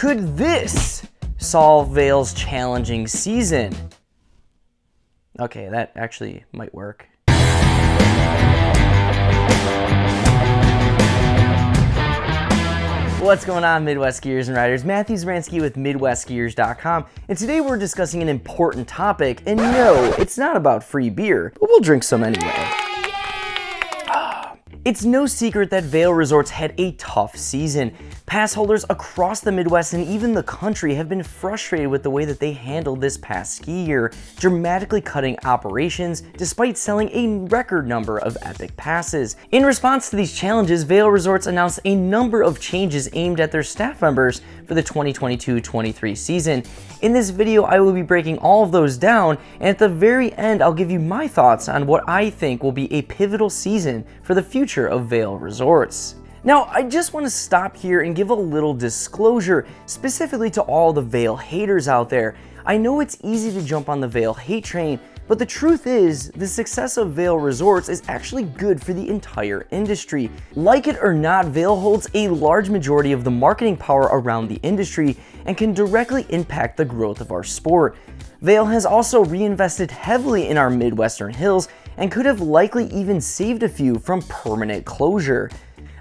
Could this solve Vail's challenging season? Okay, that actually might work. What's going on, Midwest skiers and riders? Matthew Zbransky with MidwestSkiers.com, and today we're discussing an important topic, and no, it's not about free beer, but we'll drink some anyway. It's no secret that Vail Resorts had a tough season. Pass holders across the Midwest and even the country have been frustrated with the way that they handled this past ski year, dramatically cutting operations despite selling a record number of epic passes. In response to these challenges, Vail Resorts announced a number of changes aimed at their staff members for the 2022-23 season. In this video, I will be breaking all of those down, and at the very end, I'll give you my thoughts on what I think will be a pivotal season for the future of Vail Resorts. Now, I just want to stop here and give a little disclosure, specifically to all the Vail haters out there. I know it's easy to jump on the Vail hate train, but the truth is, the success of Vail Resorts is actually good for the entire industry. Like it or not, Vail holds a large majority of the marketing power around the industry and can directly impact the growth of our sport. Vail has also reinvested heavily in our Midwestern hills and could have likely even saved a few from permanent closure.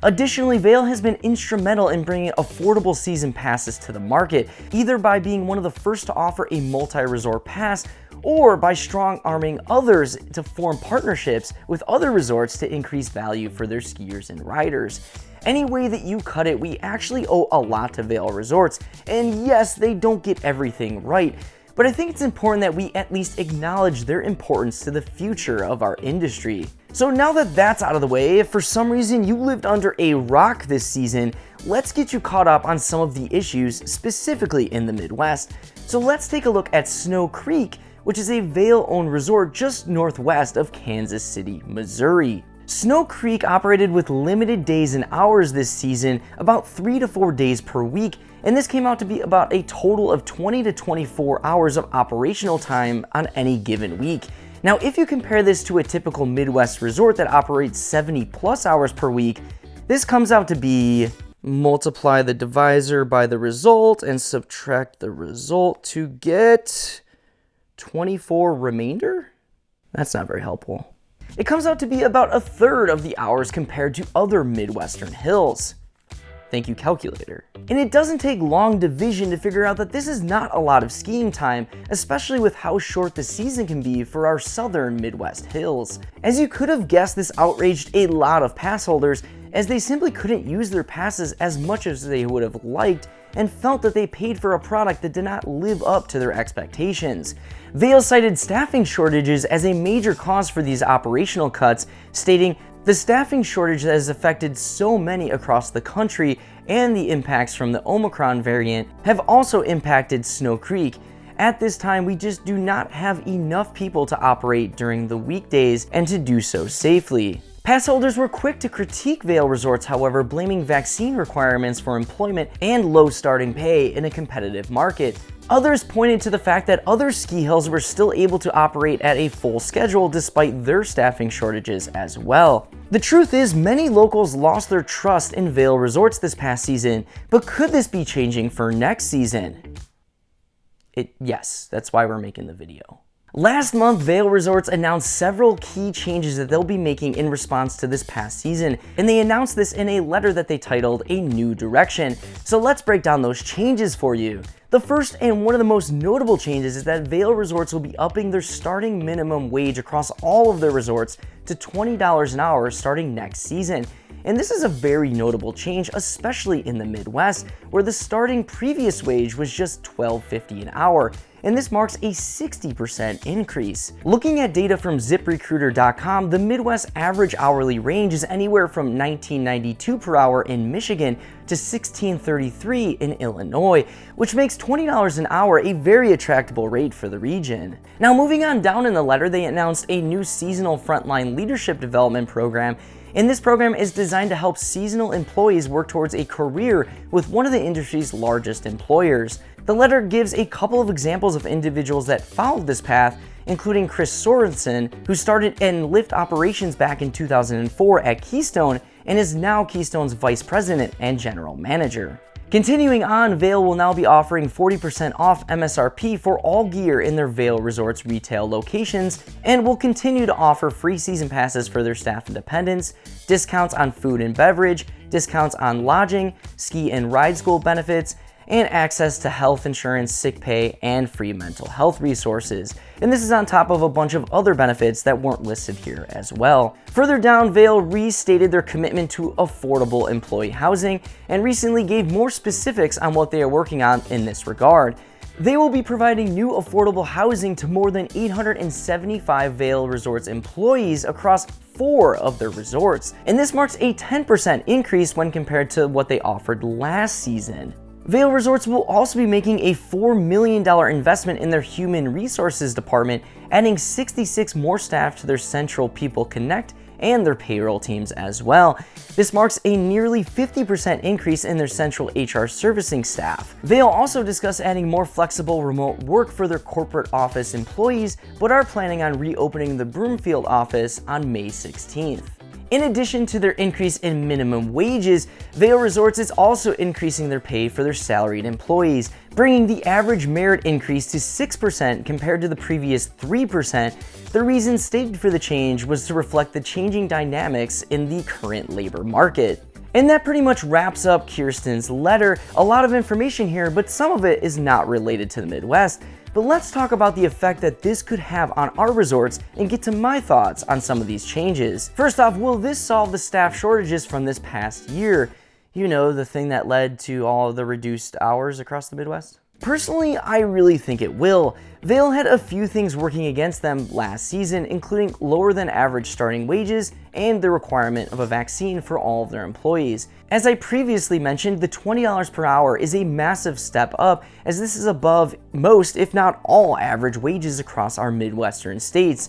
Additionally, Vail has been instrumental in bringing affordable season passes to the market, either by being one of the first to offer a multi-resort pass or by strong-arming others to form partnerships with other resorts to increase value for their skiers and riders. Any way that you cut it, we actually owe a lot to Vail Resorts, and yes, they don't get everything right, but I think it's important that we at least acknowledge their importance to the future of our industry. So now that that's out of the way, if for some reason you lived under a rock this season, let's get you caught up on some of the issues specifically in the Midwest. So let's take a look at Snow Creek, which is a Vail-owned resort just northwest of Kansas City, Missouri. Snow Creek operated with limited days and hours this season, about 3 to 4 days per week, and this came out to be about a total of 20 to 24 hours of operational time on any given week. Now, if you compare this to a typical Midwest resort that operates 70 plus hours per week, this comes out to be multiply the divisor by the result and subtract the result to get 24 remainder? That's not very helpful. It comes out to be about a third of the hours compared to other Midwestern hills. Thank you, calculator. And it doesn't take long division to figure out that this is not a lot of skiing time, especially with how short the season can be for our southern Midwest hills. As you could have guessed, this outraged a lot of pass holders, as they simply couldn't use their passes as much as they would have liked and felt that they paid for a product that did not live up to their expectations. Vail cited staffing shortages as a major cause for these operational cuts, stating, "The staffing shortage that has affected so many across the country and the impacts from the Omicron variant have also impacted Snow Creek. At this time, we just do not have enough people to operate during the weekdays and to do so safely." Pass holders were quick to critique Vail Resorts, however, blaming vaccine requirements for employment and low starting pay in a competitive market. Others pointed to the fact that other ski hills were still able to operate at a full schedule despite their staffing shortages as well. The truth is, many locals lost their trust in Vail Resorts this past season, but could this be changing for next season? Yes, that's why we're making the video. Last month, Vail Resorts announced several key changes that they'll be making in response to this past season, and they announced this in a letter that they titled A New Direction. So let's break down those changes for you. The first and one of the most notable changes is that Vail Resorts will be upping their starting minimum wage across all of their resorts to $20 an hour starting next season. And this is a very notable change, especially in the Midwest, where the starting previous wage was just $12.50 an hour, and this marks a 60% increase. Looking at data from ZipRecruiter.com, the Midwest average hourly range is anywhere from $19.92 per hour in Michigan to $16.33 in Illinois, which makes $20 an hour a very attractive rate for the region. Now, moving on down in the letter, they announced a new seasonal frontline leadership development program, and this program is designed to help seasonal employees work towards a career with one of the industry's largest employers. The letter gives a couple of examples of individuals that followed this path, including Chris Sorensen, who started in lift operations back in 2004 at Keystone and is now Keystone's vice president and general manager. Continuing on, Vail will now be offering 40% off MSRP for all gear in their Vail Resorts retail locations, and will continue to offer free season passes for their staff and dependents, discounts on food and beverage, discounts on lodging, ski and ride school benefits, and access to health insurance, sick pay, and free mental health resources. And this is on top of a bunch of other benefits that weren't listed here as well. Further down, Vail restated their commitment to affordable employee housing and recently gave more specifics on what they are working on in this regard. They will be providing new affordable housing to more than 875 Vail Resorts employees across 4 of their resorts. And this marks a 10% increase when compared to what they offered last season. Vail Resorts will also be making a $4 million investment in their human resources department, adding 66 more staff to their Central People Connect and their payroll teams as well. This marks a nearly 50% increase in their central HR servicing staff. Vail also discussed adding more flexible remote work for their corporate office employees, but are planning on reopening the Broomfield office on May 16th. In addition to their increase in minimum wages, Vail Resorts is also increasing their pay for their salaried employees, bringing the average merit increase to 6% compared to the previous 3%. The reason stated for the change was to reflect the changing dynamics in the current labor market. And that pretty much wraps up Kirsten's letter. A lot of information here, but some of it is not related to the Midwest. But let's talk about the effect that this could have on our resorts and get to my thoughts on some of these changes. First off, will this solve the staff shortages from this past year? You know, the thing that led to all of the reduced hours across the Midwest? Personally, I really think it will. Vail had a few things working against them last season, including lower than average starting wages and the requirement of a vaccine for all of their employees. As I previously mentioned, the $20 per hour is a massive step up, as this is above most, if not all, average wages across our Midwestern states.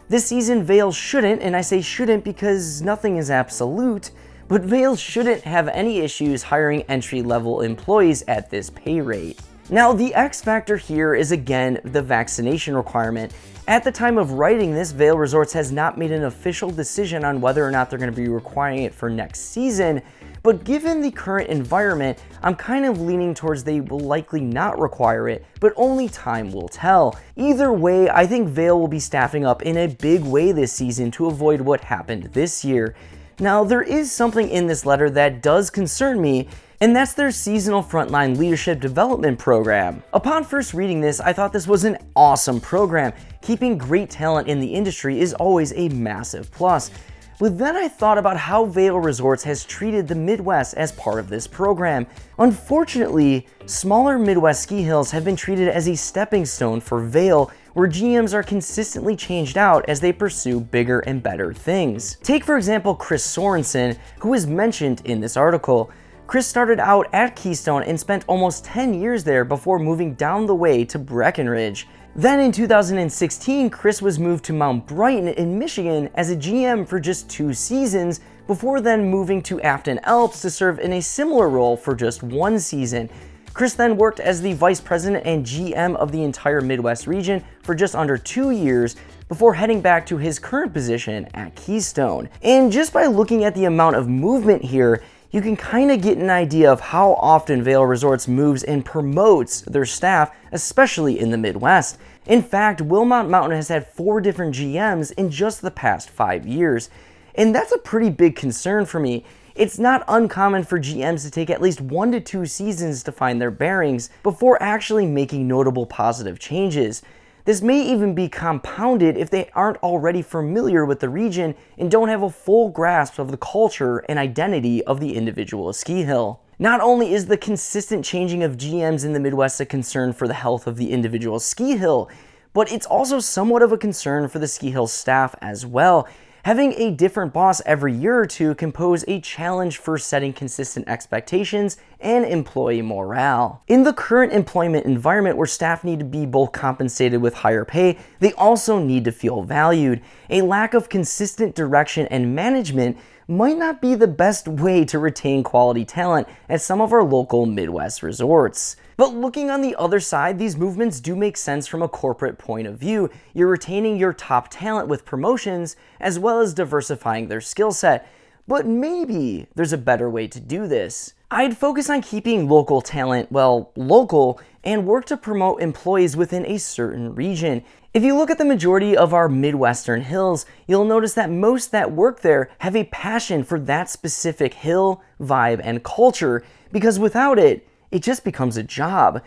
This season, Vail shouldn't, and I say shouldn't because nothing is absolute, but Vail shouldn't have any issues hiring entry-level employees at this pay rate. Now, the X factor here is again the vaccination requirement. At the time of writing this, Vail Resorts has not made an official decision on whether or not they're going to be requiring it for next season, but given the current environment, I'm kind of leaning towards they will likely not require it, but only time will tell. Either way, I think Vail will be staffing up in a big way this season to avoid what happened this year. Now, there is something in this letter that does concern me, and that's their seasonal frontline leadership development program. Upon first reading this, I thought this was an awesome program. Keeping great talent in the industry is always a massive plus. But then I thought about how Vail Resorts has treated the Midwest as part of this program. Unfortunately, smaller Midwest ski hills have been treated as a stepping stone for Vail, where GMs are consistently changed out as they pursue bigger and better things. Take for example Chris Sorensen, who is mentioned in this article. Chris started out at Keystone and spent almost 10 years there before moving down the way to Breckenridge. Then in 2016, Chris was moved to Mount Brighton in Michigan as a GM for just 2 seasons, before then moving to Afton Alps to serve in a similar role for just 1 season. Chris then worked as the vice president and GM of the entire Midwest region for just under 2 years, before heading back to his current position at Keystone. And just by looking at the amount of movement here, you can kind of get an idea of how often Vail Resorts moves and promotes their staff, especially in the Midwest. In fact, Wilmot Mountain has had 4 different GMs in just the past 5 years. And that's a pretty big concern for me. It's not uncommon for GMs to take at least 1 to 2 seasons to find their bearings before actually making notable positive changes. This may even be compounded if they aren't already familiar with the region and don't have a full grasp of the culture and identity of the individual ski hill. Not only is the consistent changing of GMs in the Midwest a concern for the health of the individual ski hill, but it's also somewhat of a concern for the ski hill staff as well. Having a different boss every year or two can pose a challenge for setting consistent expectations and employee morale. In the current employment environment where staff need to be both compensated with higher pay, they also need to feel valued. A lack of consistent direction and management might not be the best way to retain quality talent at some of our local Midwest resorts. But looking on the other side, these movements do make sense from a corporate point of view. You're retaining your top talent with promotions, as well as diversifying their skill set. But maybe there's a better way to do this. I'd focus on keeping local talent, well, local, and work to promote employees within a certain region. If you look at the majority of our Midwestern hills, you'll notice that most that work there have a passion for that specific hill, vibe, and culture, because without it, it just becomes a job.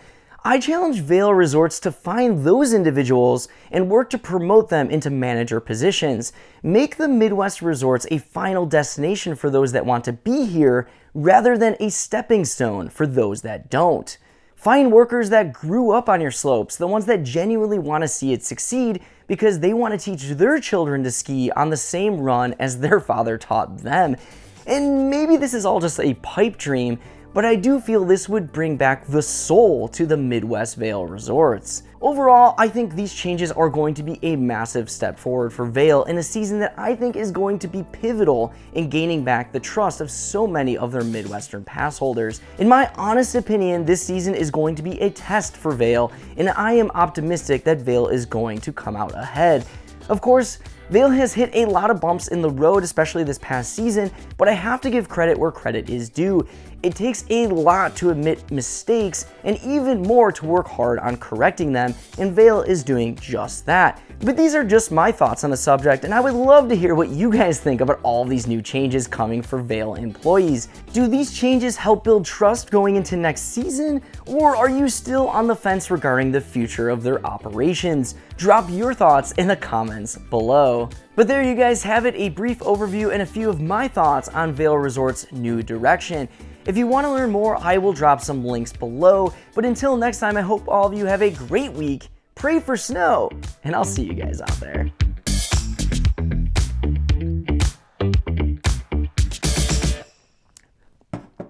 I challenge Vail Resorts to find those individuals and work to promote them into manager positions. Make the Midwest resorts a final destination for those that want to be here rather than a stepping stone for those that don't. Find workers that grew up on your slopes, the ones that genuinely want to see it succeed because they want to teach their children to ski on the same run as their father taught them. And maybe this is all just a pipe dream, but I do feel this would bring back the soul to the Midwest Vail Resorts. Overall, I think these changes are going to be a massive step forward for Vail in a season that I think is going to be pivotal in gaining back the trust of so many of their Midwestern pass holders. In my honest opinion, this season is going to be a test for Vail, and I am optimistic that Vail is going to come out ahead. Of course, Vail has hit a lot of bumps in the road, especially this past season, but I have to give credit where credit is due. It takes a lot to admit mistakes and even more to work hard on correcting them, and Vail is doing just that. But these are just my thoughts on the subject, and I would love to hear what you guys think about all these new changes coming for Vail employees. Do these changes help build trust going into next season, or are you still on the fence regarding the future of their operations? Drop your thoughts in the comments below. But there you guys have it, a brief overview and a few of my thoughts on Vail Resorts' new direction. If you want to learn more, I will drop some links below. But until next time, I hope all of you have a great week. Pray for snow, and I'll see you guys out there.